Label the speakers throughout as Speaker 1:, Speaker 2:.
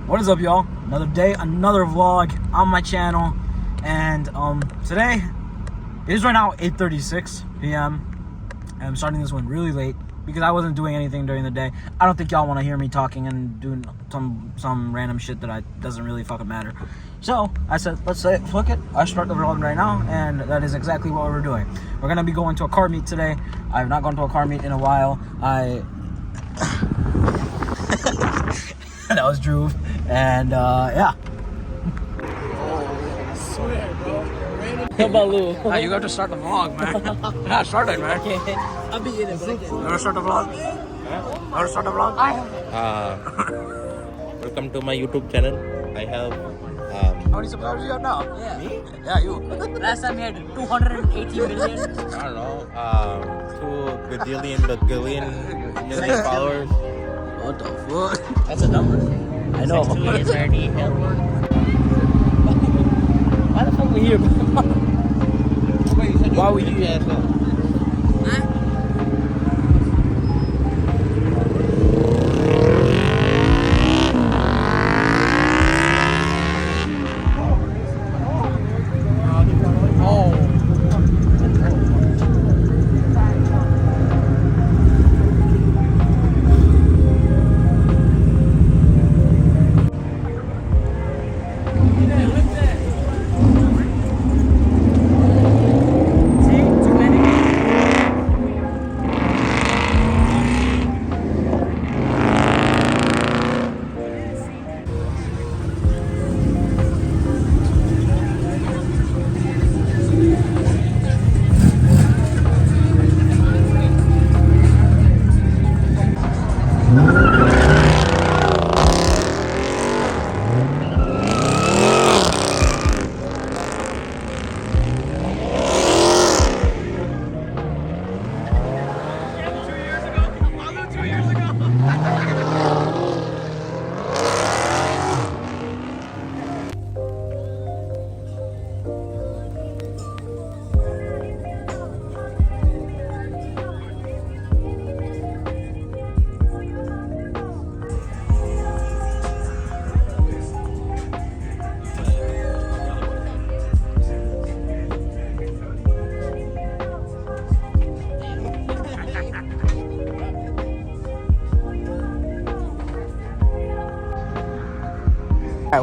Speaker 1: What is up, y'all? Another day, another vlog on my channel, and today it is right now 8:36 p.m. and I'm starting this one really late because I wasn't doing anything during the day. I don't think y'all want to hear me talking and doing some random shit that doesn't really fucking matter. So I said, let's say fuck it. I start the vlog right now, and that is exactly what we're doing. We're gonna be going to a car meet today. I have not gone to a car meet in a while. That was dhruv, and yeah.
Speaker 2: Baloo.
Speaker 1: Hey, you have to start the vlog, man. Yeah, start it, man.
Speaker 2: I'll be in it, but I can't.
Speaker 1: You want to start the vlog? You want to start the vlog?
Speaker 3: Welcome to my YouTube channel. I have
Speaker 1: How many subscribers do you have now?
Speaker 2: Yeah.
Speaker 1: Me? Yeah, you.
Speaker 2: Last time you had 280 million.
Speaker 3: I don't know 2 gajillion million followers.
Speaker 1: What the fuck?
Speaker 2: That's a number.
Speaker 1: I know.
Speaker 2: It's already why the fuck we here?
Speaker 3: Why would you ask that?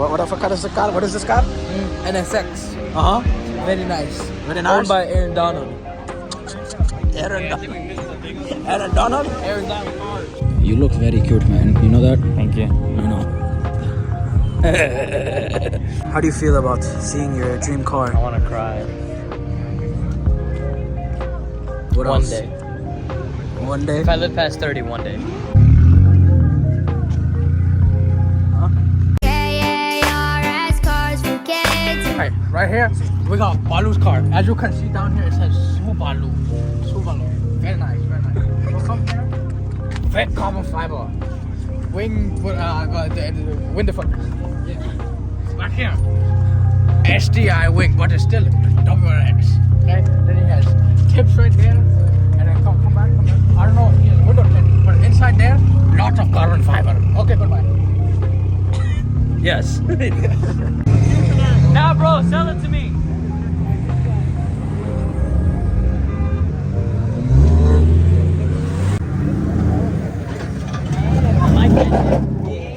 Speaker 1: What the fuck is the car? What is this car?
Speaker 2: NSX. Very nice.
Speaker 1: Very nice.
Speaker 2: Owned by Aaron Donald.
Speaker 1: Aaron Donald?
Speaker 2: Aaron Donald.
Speaker 1: You look very cute, man. You know that?
Speaker 2: Thank you.
Speaker 1: I know. How do you feel about seeing your dream car?
Speaker 2: I want to cry.
Speaker 1: What
Speaker 2: One
Speaker 1: else?
Speaker 2: day.
Speaker 1: One day?
Speaker 2: If I live past 30, one day. Right here, we got Balu's car. As you can see down here, it says Subaru. Subaru. Very nice, very nice. We'll come here. Red carbon fiber. Wing, the window fuckers. Yeah. Back here. SDI wing, but it's still WRX. Okay? Then he has tips right there. And then come back. I don't know, he has window tint. But inside there, lots of carbon fiber. Okay, goodbye. Yes. Nah, bro, sell it to me. I like it. Yeah.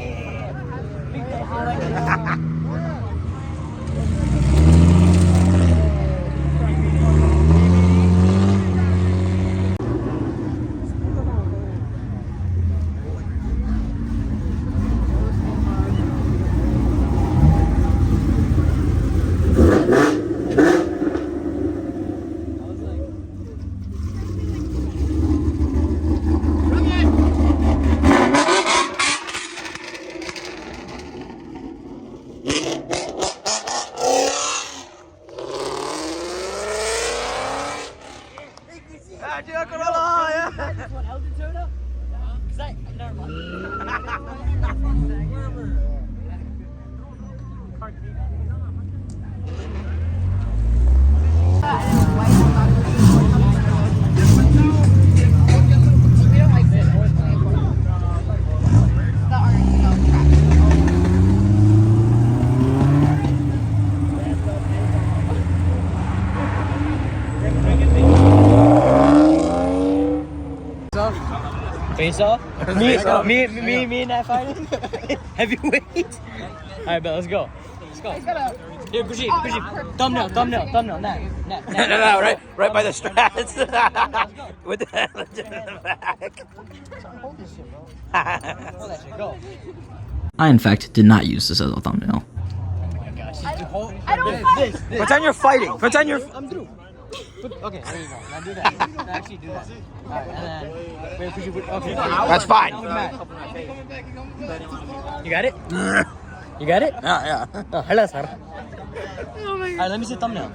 Speaker 1: face off? Me and that fighting? Heavyweight? Alright, bet, let's go. Let's go. Here, Khushiv. Thumbnail. Nah.
Speaker 3: No, right by the straps. With the legend in the back.
Speaker 2: Hold this shit, bro.
Speaker 1: Hold that shit, go.
Speaker 4: I, in fact, did not use this as a thumbnail.
Speaker 2: I don't fight.
Speaker 1: Pretend you're fighting. Pretend you're...
Speaker 2: I'm through. Okay, there you go. Now do that. Now actually do that. Alright, and then... Wait, okay.
Speaker 1: That's fine. You got it? You got it?
Speaker 3: Yeah.
Speaker 1: Oh, hello, sir. Alright, let me see thumbnail.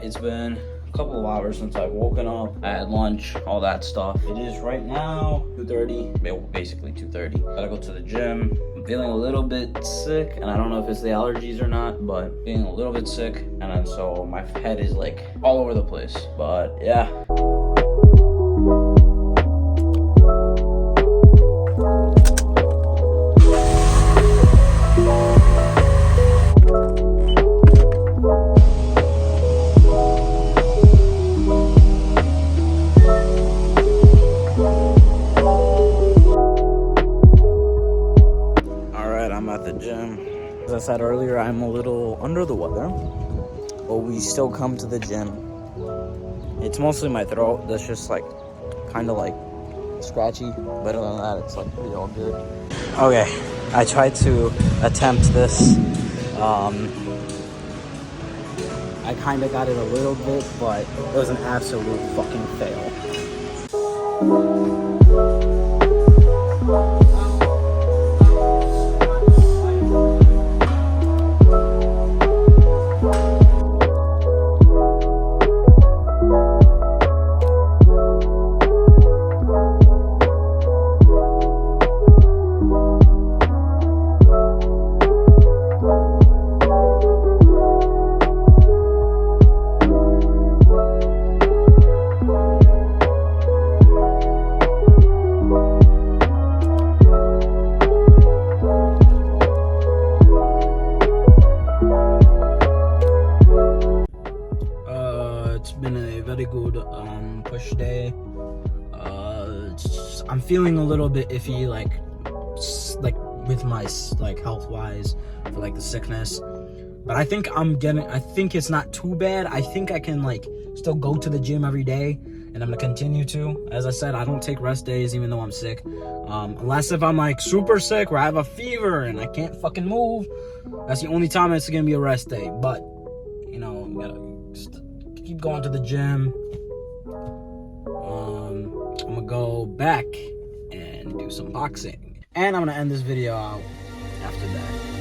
Speaker 4: It's been a couple of hours since I've woken up. I had lunch, all that stuff. It is right now 2:30, basically 2:30. Gotta go to the gym. I'm feeling a little bit sick, and I don't know if it's the allergies or not, but feeling a little bit sick, and then so my head is like all over the place. But yeah. As I said earlier, I'm a little under the weather, but we still come to the gym. It's mostly my throat that's just like kind of like scratchy, but other than that, it's like pretty all good. Okay, I tried to attempt this. I kind of got it a little bit, but it was an absolute fucking fail. Good push day. I'm feeling a little bit iffy, like with my health wise for like the sickness, but I think I think it's not too bad. I think I can still go to the gym every day, and I'm gonna continue to. As I said, I don't take rest days even though I'm sick, unless if I'm super sick or I have a fever and I can't fucking move. That's the only time it's gonna be a rest day. But you know, you gotta keep going to the gym. I'm gonna go back and do some boxing, and I'm gonna end this video out after that.